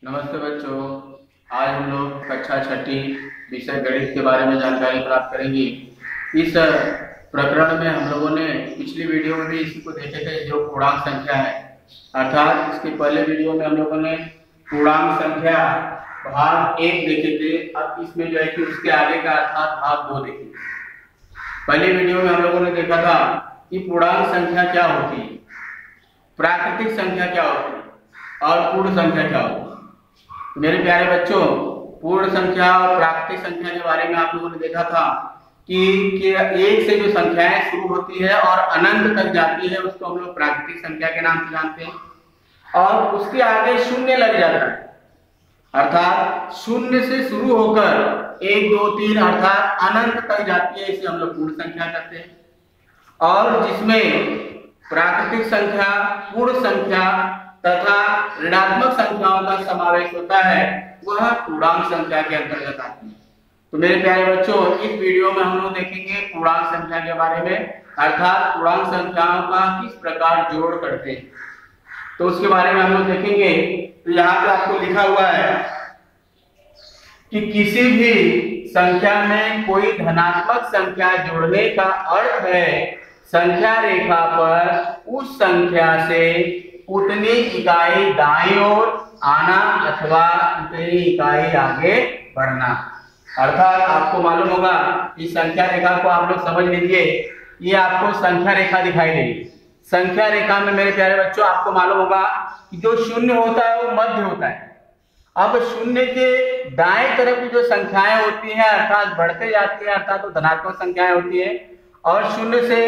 नमस्ते बच्चों। आज हम लोग कक्षा छठी विषय गणित के बारे में जानकारी प्राप्त करेंगे। इस प्रकरण में हम लोगों ने पिछली वीडियो में भी इसी को देखे थे, जो पूर्णांक संख्या है। अर्थात इसके पहले वीडियो में हम लोगों ने पूर्णांक संख्या भाग 1 देखे थे। अब इसमें जो है कि उसके आगे का अर्थात भाग 2 देखे। पहले वीडियो में हम लोगों ने देखा था कि पूर्णांक संख्या क्या होती है, प्राकृतिक संख्या क्या होती है और पूर्ण संख्या क्या होती है। मेरे प्यारे बच्चों, पूर्ण संख्या और प्राकृतिक संख्या के बारे में आप लोगों ने देखा था कि एक से जो संख्याएं शुरू होती है और अनंत तक जाती है उसको हम लोग प्राकृतिक संख्या के नाम से जानते हैं, और उसके आगे शून्य लग जाता है। अर्थात शून्य से शुरू होकर 1 2 3 अर्थात अनंत तक जाती है, इसे हम लोग पूर्ण संख्या कहते हैं। और जिसमें प्राकृतिक संख्या, पूर्ण संख्या तथा ऋणात्मक संख्याओं का समावेश होता है, वह पूर्णांक संख्या के अंतर्गत आती है। तो मेरे प्यारे बच्चों, इस वीडियो में हम लोग देखेंगे पूर्णांक संख्या के बारे में, अर्थात पूर्णांक संख्याओं का किस प्रकार जोड़ करते हैं, तो उसके बारे में हम लोग देखेंगे। तो यहाँ पे आपको लिखा हुआ है कि किसी भी संख्या में कोई धनात्मक संख्या जोड़ने का अर्थ है संख्या रेखा पर उस संख्या से उतनी इकाई दाईं ओर आना अथवा उतनी इकाई आगे बढ़ना। अर्थात आपको मालूम होगा कि संख्या रेखा को आप लोग समझ लीजिए। ये आपको संख्या रेखा दिखाई देगी। संख्या रेखा में मेरे प्यारे बच्चों आपको मालूम होगा कि जो शून्य होता है वो मध्य होता है। अब शून्य के दाएं तरफ की जो संख्याएं होती हैं अर्थात बढ़ते जाती है, अर्थात वो धनात्मक संख्याएं होती है, और शून्य से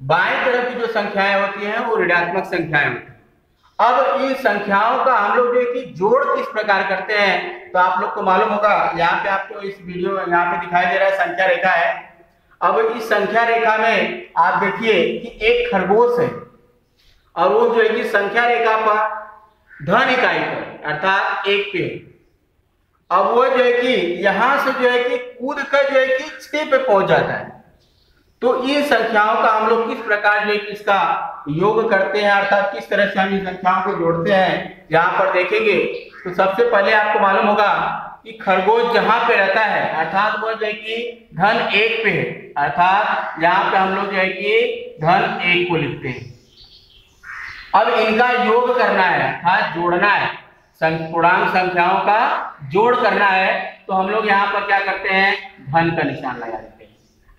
बाएं तरफ की जो संख्याएं होती हैं वो ऋणात्मक संख्याएं होती हैं। अब इन संख्याओं का हम लोग जो है कि जोड़ किस प्रकार करते हैं, तो आप लोग को मालूम होगा। यहाँ पे आपको इस वीडियो यहाँ पे दिखाई दे रहा है संख्या रेखा है। अब इस संख्या रेखा में आप देखिए कि एक खरगोश है, और वो जो है कि संख्या रेखा पर धन इकाई पर अर्थात 1 पे। अब वो जो है कि यहां से जो है कि कूद कर जो है कि 6 पे पहुंच जाता है। तो इन संख्याओं का हम लोग किस प्रकार जो है कि इसका योग करते हैं, अर्थात किस तरह से हम इन संख्याओं को जोड़ते हैं, यहाँ पर देखेंगे। तो सबसे पहले आपको मालूम होगा कि खरगोश जहां पे रहता है अर्थात वो जो है कि धन 1 पे है, अर्थात यहाँ पे हम लोग जो है कि धन 1 को लिखते हैं। अब इनका योग करना है अर्थात जोड़ना है, पूर्णांक संख्याओं का जोड़ करना है। तो हम लोग यहाँ पर क्या करते हैं, धन का निशान लगा देते हैं।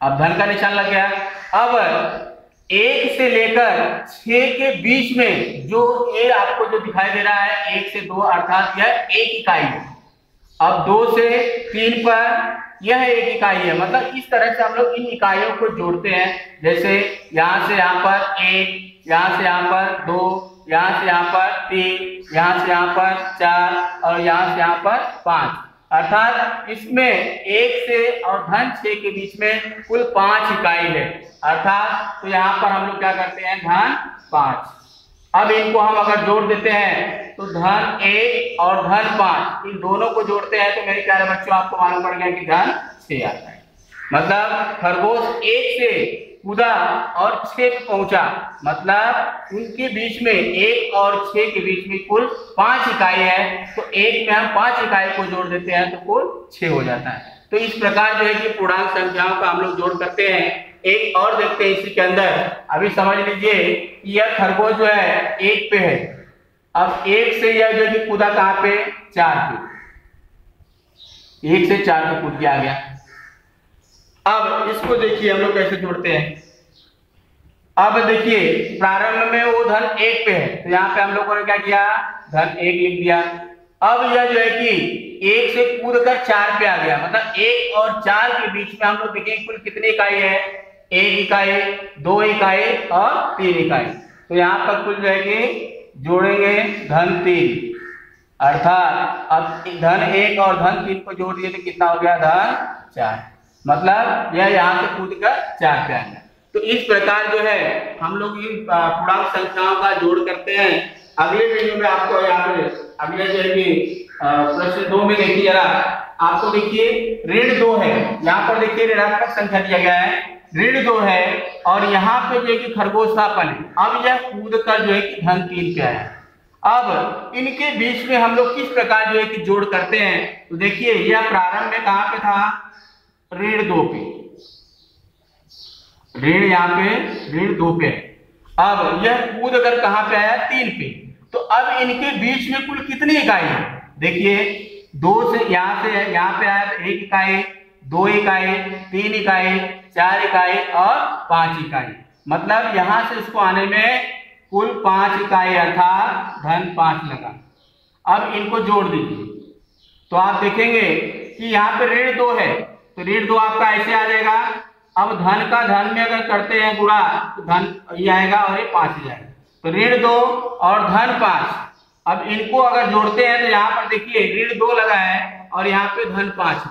अब धन का निशान लग गया। अब 1 से लेकर 6 के बीच में जो ये आपको जो दिखाई दे रहा है 1 से 2 अर्थात यह 1 इकाई है। अब 2 से 3 पर यह 1 इकाई है। मतलब इस तरह से हम लोग इन इकाइयों को जोड़ते हैं। जैसे यहाँ से यहाँ पर 1, यहाँ से यहाँ पर 2, यहाँ से यहाँ पर 3, यहाँ से यहाँ पर 4 और यहाँ से यहाँ पर 5। अर्थात इसमें 1 से और धन 6 के बीच में कुल 5 इकाई है। अर्थात तो यहाँ पर हम लोग क्या करते हैं, धन 5। अब इनको हम अगर जोड़ देते हैं तो धन 1 और धन 5 इन दोनों को जोड़ते हैं तो मेरे प्यारे बच्चों आपको मालूम पड़ गया कि धन 6 आता है। मतलब खरगोश 1 से कूदा और 6 पे पहुंचा, मतलब उनके बीच में 1 और 6 के बीच में कुल 5 इकाई है। तो 1 में हम 5 इकाई को जोड़ देते हैं तो कुल 6 हो जाता है। तो इस प्रकार जो है कि पूर्णांक संख्याओं का हम लोग जोड़ करते हैं। एक और देखते हैं इसी के अंदर। अभी समझ लीजिए कि यह खरगोश जो है 1 पे है। अब 1 से यह जो है कि कूदा कहाँ पे, 4 पे। 1 से 4 पे कूद के आ गया। अब इसको देखिए हम लोग कैसे जोड़ते हैं। अब देखिए प्रारंभ में वो धन 1 पे है, तो यहाँ पे हम लोगों ने क्या किया, धन 1 लिख दिया। अब यह जो है कि 1 से कूद कर 4 पे आ गया। मतलब 1 और 4 के बीच में हम लोग देखेंगे कुल कितनी इकाई है, 1 इकाई, 2 इकाई और 3 इकाई। तो यहाँ पर कुल जो है कि जोड़ेंगे धन 3। अर्थात अब धन 1 और धन 3 को जोड़ दिए तो कितना हो गया, धन 4। मतलब यह यहाँ से कूद कर 4 पे आ गया। तो इस प्रकार जो है हम लोग इन पूर्णांक संख्याओं का जोड़ करते हैं। अगले वीडियो में आपको यहाँ पे अगले जो है कि प्रश्न 2 में देखिए जरा, आपको देखिए ऋण 2 है। यहाँ पर देखिए ऋणात्मक संख्या दिया गया है, ऋण 2 है, और यहाँ पे जो है कि खरगोश स्थापन है। अब यह कूद कर जो है कि धन 3 पे आया। अब इनके बीच में हम लोग किस प्रकार जो है कि जोड़ करते हैं, तो देखिए यह प्रारंभ में कहां पे था, ऋण 2 पे, ऋण यहाँ पे ऋण 2 पे। अब यह कूद अगर कहां पे आया, 3 पे, तो अब इनके बीच में कुल कितनी इकाई है, देखिए 2 से यहाँ पे आया तो 1 इकाई, 2 इकाई, 3 इकाई, 4 इकाई और 5 इकाई, मतलब यहां से इसको आने में कुल 5 इकाई अर्थात धन 5 लगा। अब इनको जोड़ दीजिए तो आप देखेंगे कि यहाँ पे ऋण 2 है तो ऋण 2 आपका ऐसे आ जाएगा। अब धन का धन में अगर करते हैं गुणा तो धन ये आएगा और ये 5 जाएगा, तो ऋण 2 और धन 5। अब इनको अगर जोड़ते हैं तो यहाँ पर देखिए ऋण 2 लगा है और यहाँ पे धन 5,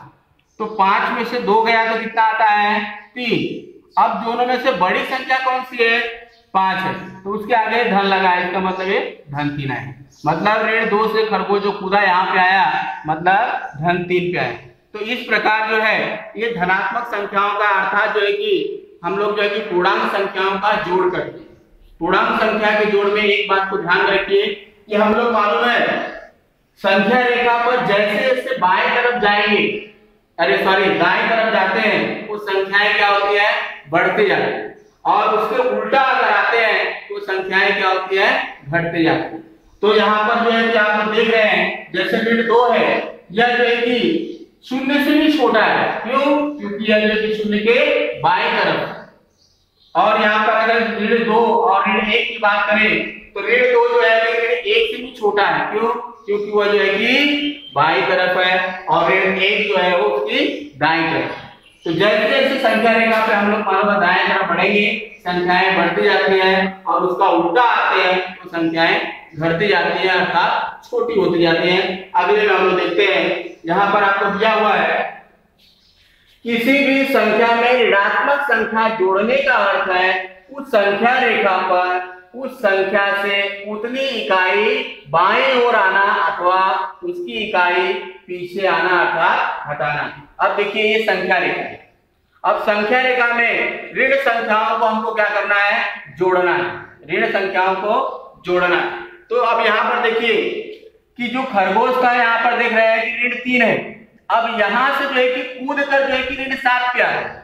तो 5 में से 2 गया तो कितना आता है, 3। अब दोनों में से बड़ी संख्या कौन सी है, 5 है, तो उसके आगे धन लगा है, इसका मतलब ये धन 3 है, मतलब ऋण 2 से खरगोश जो कूदा यहाँ पे आया मतलब धन 3 पे आया। तो इस प्रकार जो है ये धनात्मक संख्याओं का अर्थात जो है कि हम लोग जो है कि पूर्णांक संख्याओं का जोड़ करते हैं। पूर्णांक संख्या के जोड़ में एक बात को ध्यान रखिए कि हम लोग मालूम है संख्या रेखा पर जैसे जैसे बाएं तरफ जाएंगे, दाएं तरफ जाते हैं वो संख्याएं क्या होती है, बढ़ते जाती है, और उसके उल्टा अगर आते हैं तो संख्याएं क्या होती है, घटते जाती है। तो यहाँ पर जो है कि आप लोग देख रहे हैं जैसे ऋण 2 है, यह जो है कि 0 से भी छोटा है, क्यों, क्योंकि यह जो है कि 0 के बाएं तरफ। और यहाँ पर अगर ऋण 2 और ऋण 1 की बात करें तो ऋण 2 जो है ऋण 1 से भी छोटा है, क्यों, क्योंकि वह जो है कि बाईं तरफ है और ऋण 1 जो है वो उसकी दाईं तरफ है। तो जैसे जैसे संख्या रेखा पे हम लोग मानो दाएं तरफ बढ़ेंगे संख्याएं बढ़ती जाती हैं और उसका उल्टा आते हैं तो संख्याएं घटती जाती हैं अर्थात छोटी होती जाती हैं। अगले में हम लोग देखते हैं, यहाँ पर आपको दिया हुआ है किसी भी संख्या में ऋणात्मक संख्या जोड़ने का अर्थ है उस संख्या रेखा पर उस संख्या से उतनी इकाई बाएं ओर आना अथवा उसकी इकाई पीछे आना अर्थात हटाना। अब देखिए ये संख्या रेखा है। अब संख्या रेखा में ऋण संख्याओं को हमको क्या करना है, जोड़ना है, ऋण संख्याओं को जोड़ना है। तो अब यहाँ पर देखिए कि जो खरगोश का यहाँ पर देख रहे हैं कि ऋण 3 है, अब यहां से जो है कि कूद कर जो है कि ऋण 7 पे आ गया,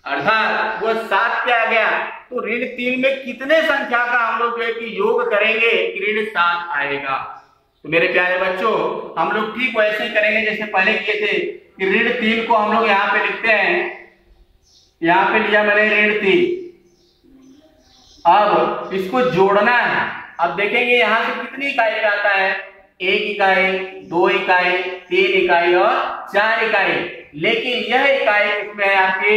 अर्थात वो 7 पे आ गया, तो ऋण 3 में कितने संख्या का हम लोग जो है कि योग करेंगे कि ऋण 7 आएगा। तो मेरे प्यारे बच्चों हम लोग ठीक वैसे ही करेंगे जैसे पहले किए थे कि ऋण 3 को हम लोग यहाँ पे लिखते हैं, यहाँ पे लिया मैंने ऋण 3, अब इसको जोड़ना है। अब देखेंगे यहाँ से कितनी इकाई पे आता है, 1 इकाई, 2 इकाई, 3 इकाई और 4 इकाई, लेकिन यह इकाई इसमें है आपकी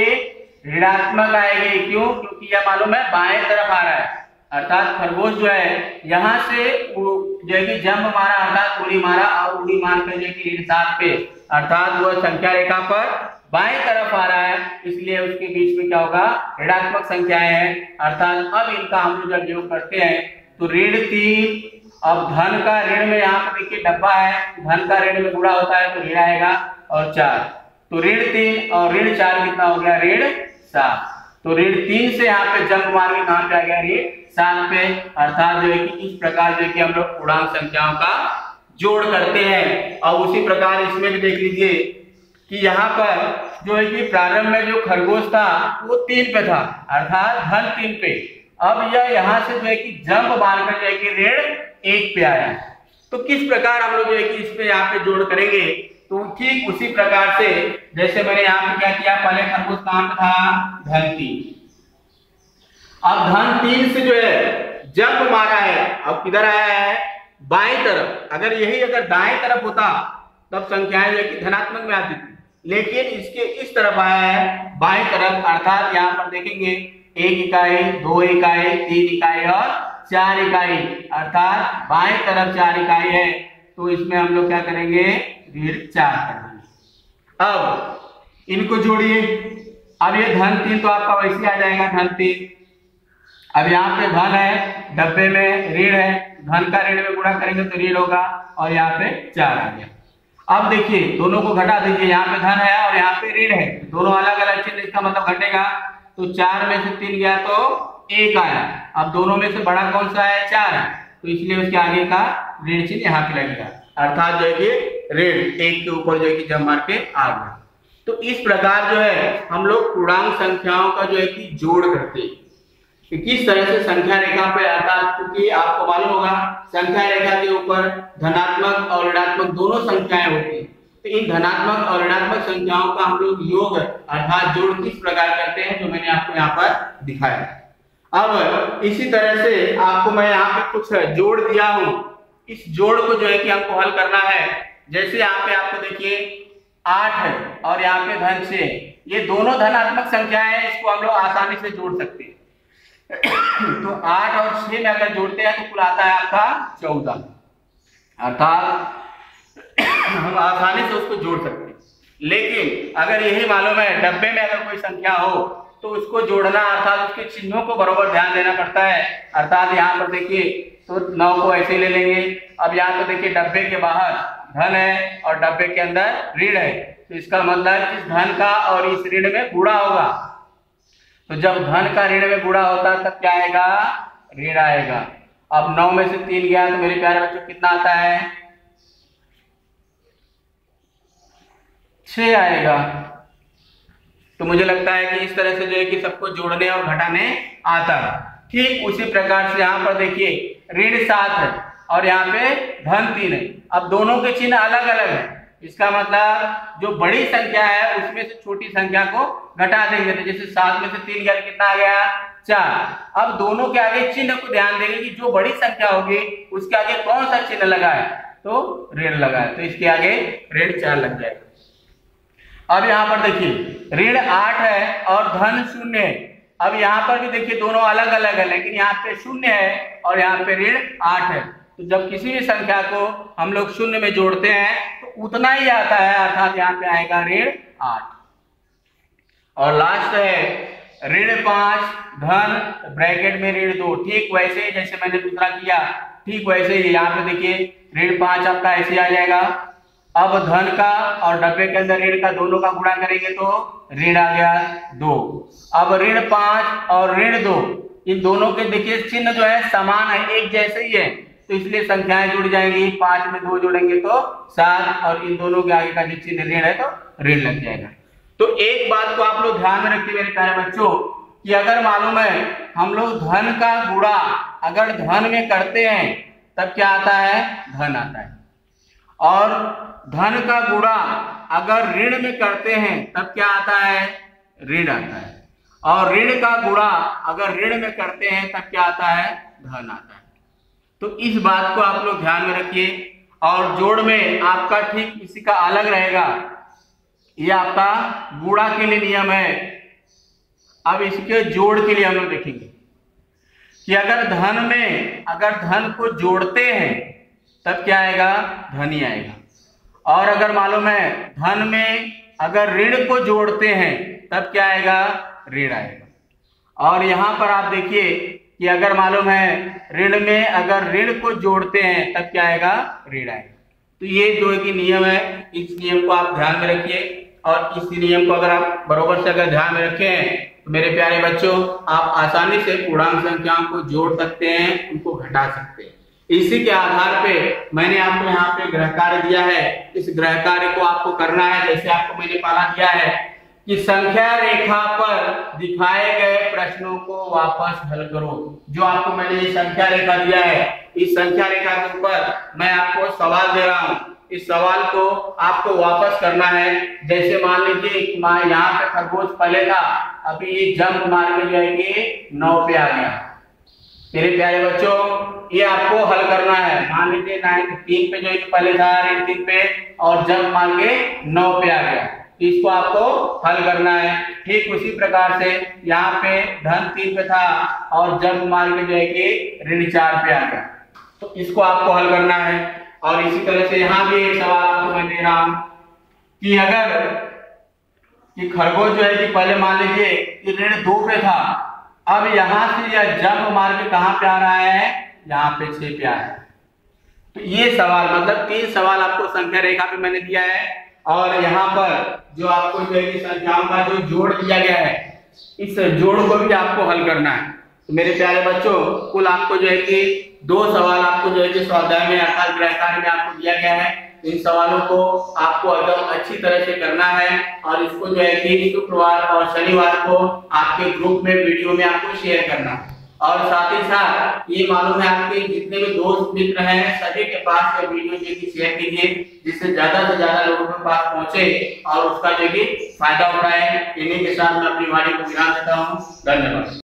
ऋणात्मक आएगी, क्यों, क्योंकि यह मालूम है बाएं तरफ आ रहा है, अर्थात खरगोश जो है यहाँ से जो है कि जंप मारा अर्थात उड़ी मारा और उड़ी मार कर जो है कि ऋण 7 पे अर्थात वह संख्या रेखा पर बाएं तरफ आ रहा है, इसलिए उसके बीच में क्या होगा, ऋणात्मक संख्याएं हैं। अर्थात अब इनका हम लोग जब योग करते हैं तो ऋण 3, अब धन का ऋण में यहाँ पर देखिए डब्बा है, धन का ऋण में गुणा होता है तो ऋण आएगा, और 4, तो ऋण 3 और ऋण 4 कितना हो गया, ऋण 7। तो ऋण 3 से यहाँ पे जंप मार के कहां पे आ गया, ऋण 7 पे, अर्थात जो है कि इस प्रकार जो है कि हम लोग पूर्णांक संख्याओं का जोड़ करते हैं। और उसी प्रकार इसमें भी देख लीजिए कि यहाँ पर जो है कि प्रारंभ में जो खरगोश था वो 3 पे था, अर्थात धन 3 पे, अब यह यहाँ से जो है कि जंप मारकर जो है कि ऋण 1 पे आया। तो किस प्रकार हम लोग जो है कि इस पे यहाँ पे जोड़ करेंगे, तो ठीक उसी प्रकार से जैसे मैंने यहाँ पे क्या किया, पहले खरगोश कहां पे था, धन 3, अब धन 3 से जो है जंप मारा है, अब किधर आया है, बाएं तरफ। अगर दाएं तरफ होता तब संख्याएं जो है कि धनात्मक में आती थी, लेकिन इसके इस तरफ आया है बाएं तरफ, अर्थात यहाँ पर देखेंगे 1 इकाई, 2 इकाई, 3 इकाई और 4 इकाई, अर्थात बाएं तरफ 4 इकाई है, तो इसमें हम लोग क्या करेंगे, ऋण 4 करेंगे। अब इनको जोड़िए, अब ये धन 3 तो आपका वैसे आ जाएगा धन 3, अब यहाँ पे धन है, डब्बे में ऋण है, धन का ऋण में गुणा करेंगे तो ऋण होगा, और यहाँ पे 4 आ गया। अब देखिए दोनों को घटा दीजिए, यहाँ पे धन है और यहाँ पे ऋण है, दोनों अलग अलग चिन्ह, इसका मतलब घटेगा, तो 4 में से 3 गया तो 1 आया, अब दोनों में से बड़ा कौन सा है, 4 है, तो इसलिए उसके आगे का ऋण चिन्ह यहाँ पे लगेगा, अर्थात जो है कि ऋण 1 के ऊपर जो है कि जब मार के आ गया। तो इस प्रकार जो है हम लोग पूर्णांक संख्याओं का जो है कि जोड़ करते हैं कि किस तरह से संख्या रेखा पे, अर्थात क्योंकि आपको मालूम होगा संख्या रेखा के ऊपर धनात्मक और ऋणात्मक दोनों संख्याएं होती हैं। तो इन धनात्मक और ऋणात्मक संख्याओं का हम लोग योग अर्थात जोड़ किस प्रकार करते हैं, जो मैंने आपको यहाँ पर दिखाया। अब इसी तरह से आपको मैं यहाँ पे कुछ जोड़ दिया हूँ, इस जोड़ को जो है कि हमको हल करना है। जैसे यहाँ पे आपको देखिए 8 है और यहाँ पे धन 6, ये दोनों धनात्मक संख्याएं हैं, इसको हम लोग आसानी से जोड़ सकते हैं। तो 8 और 6 में अगर जोड़ते हैं तो कुल आता है आपका 14, अर्थात हम आसानी से उसको जोड़ सकते हैं। लेकिन अगर यही मालूम है डब्बे में अगर कोई संख्या हो तो उसको जोड़ना अर्थात उसके चिन्हों को बराबर ध्यान देना पड़ता है। अर्थात यहाँ पर देखिए तो 9 को ऐसे ले लेंगे। अब यहाँ पर देखिए डब्बे के बाहर धन है और डब्बे के अंदर ऋण है, तो इसका मतलब इस धन का और इस ऋण में गुणा होगा। तो जब धन का ऋण में गुणा होता है तब क्या आएगा, ऋण आएगा। अब 9 में से 3 गया तो मेरे प्यारे बच्चों कितना आता है, 6 आएगा। तो मुझे लगता है कि इस तरह से जो है कि सबको जोड़ने और घटाने आता है। ठीक उसी प्रकार से यहाँ पर देखिए ऋण 7 है और यहाँ पे धन 3 है। अब दोनों के चिन्ह अलग अलग है, इसका मतलब जो बड़ी संख्या है उसमें से छोटी संख्या को घटा देंगे। तो जैसे 7 में से 3 गया कितना आ गया, 4। अब दोनों के आगे चिन्ह को ध्यान देंगे कि जो बड़ी संख्या होगी उसके आगे कौन सा चिन्ह लगा है, तो ऋण लगा है, तो इसके आगे ऋण 4 लग जाएगा। अब यहाँ पर देखिए ऋण 8 है और धन 0 है। अब यहाँ पर भी देखिए दोनों अलग अलग है, लेकिन यहाँ पे 0 है और यहाँ पे ऋण 8 है। तो जब किसी भी संख्या को हम लोग 0 में जोड़ते हैं तो उतना ही आता है, अर्थात यहाँ पे आएगा ऋण 8। और लास्ट है ऋण 5 धन ब्रैकेट में ऋण 2। ठीक वैसे ही जैसे मैंने दूसरा किया, ठीक वैसे ही यहाँ पे देखिए ऋण 5 आपका ऐसे आ जाएगा। अब धन का और डब्बे के अंदर ऋण का दोनों का गुणा करेंगे तो ऋण आ गया 2। अब ऋण 5 और ऋण 2 इन दोनों के देखिए चिन्ह जो है समान है, एक जैसे ही है, तो इसलिए संख्याएं जुड़ जाएंगी। 5 में 2 जोड़ेंगे तो 7 और इन दोनों के आगे का जो चिन्ह ऋण है तो ऋण लग जाएगा। तो एक बात को आप लोग ध्यान में रखिए मेरे प्यारे बच्चों कि अगर मालूम है हम लोग धन का गुणा अगर धन में करते हैं तब क्या आता है, धन आता है, और धन का गुणा अगर ऋण में करते हैं तब क्या आता है, ऋण आता है, और ऋण का गुणा अगर ऋण में करते हैं तब क्या आता है, धन आता है। तो इस बात को आप लोग ध्यान में रखिए। और जोड़ में आपका ठीक इसी का अलग रहेगा, ये आपका गुणा के लिए नियम है। अब इसके जोड़ के लिए हम लोग देखेंगे कि अगर धन में अगर धन को जोड़ते हैं तब क्या आएगा, धन ही आएगा। और अगर मालूम है धन में अगर ऋण को जोड़ते हैं तब क्या आएगा, ऋण आएगा। और यहां पर आप देखिए कि अगर मालूम है ऋण में अगर ऋण को जोड़ते हैं तब क्या आएगा, ऋण आएगा। तो ये जो है कि नियम है, इस नियम को आप ध्यान में रखिए। और इस नियम को अगर आप बरोबर से अगर ध्यान में रखें तो मेरे प्यारे बच्चों आप आसानी से पूर्णांक संख्याओं को जोड़ सकते हैं, उनको घटा सकते हैं। इसी के आधार पे मैंने आपको यहाँ पे गृह कार्य दिया है। इस गृह कार्य को आपको करना है, जैसे आपको मैंने पाला दिया है कि संख्या रेखा पर दिखाए गए प्रश्नों को वापस हल करो। जो आपको मैंने ये संख्या रेखा दिया है, इस संख्या रेखा के ऊपर मैं आपको सवाल दे रहा हूँ, इस सवाल को आपको वापस करना है। जैसे मान लीजिए यहाँ पे खरगोश पहले था, अभी ये जंप मार के जो है कि 9 पे आ गया। मेरे प्यारे बच्चों ये आपको हल करना है। मान लीजिए 3 पे जो है पहले था, 3 पे और जंप मार के 9 पे आ गया, इसको आपको हल करना है। ठीक उसी प्रकार से यहाँ पे धन 3 पे था और जंप मार के जो है कि ऋण 4 पे आ गया, तो इसको आपको हल करना है। और इसी तरह से यहाँ भी एक सवाल आपको मैं दे रहा हूं कि अगर कि खरगोश जो है कि पहले मान लीजिए कि ऋण 2 पे था, अब यहां से यह जंप मार के कहां पे आ रहा है, यहाँ पे 6 पे आ रहा है। तो ये सवाल मतलब 3 सवाल आपको संख्या रेखा पे मैंने दिया है। और यहाँ पर जो आपको जो है कि संख्याओं का जो जोड़ दिया गया है, इस जोड़ को भी आपको हल करना है। तो मेरे प्यारे बच्चों, कुल आपको जो है कि 2 सवाल आपको जो है कि स्वाध्याय में अर्थात गृह कार्य में आपको दिया गया है। इन सवालों को आपको एकदम अच्छी तरह से करना है और इसको जो है कि शुक्रवार और शनिवार को आपके ग्रुप में वीडियो में आपको शेयर करना है। और साथ ही साथ ये मालूम है आपके जितने भी दोस्त मित्र हैं सभी के पास ये वीडियो जो कि शेयर कीजिए, जिससे ज्यादा से ज्यादा लोगों के पास पहुंचे और उसका जो कि फायदा उठाए। इन्हीं के साथ मैं अपनी वाणी को विराम देता हूँ। धन्यवाद।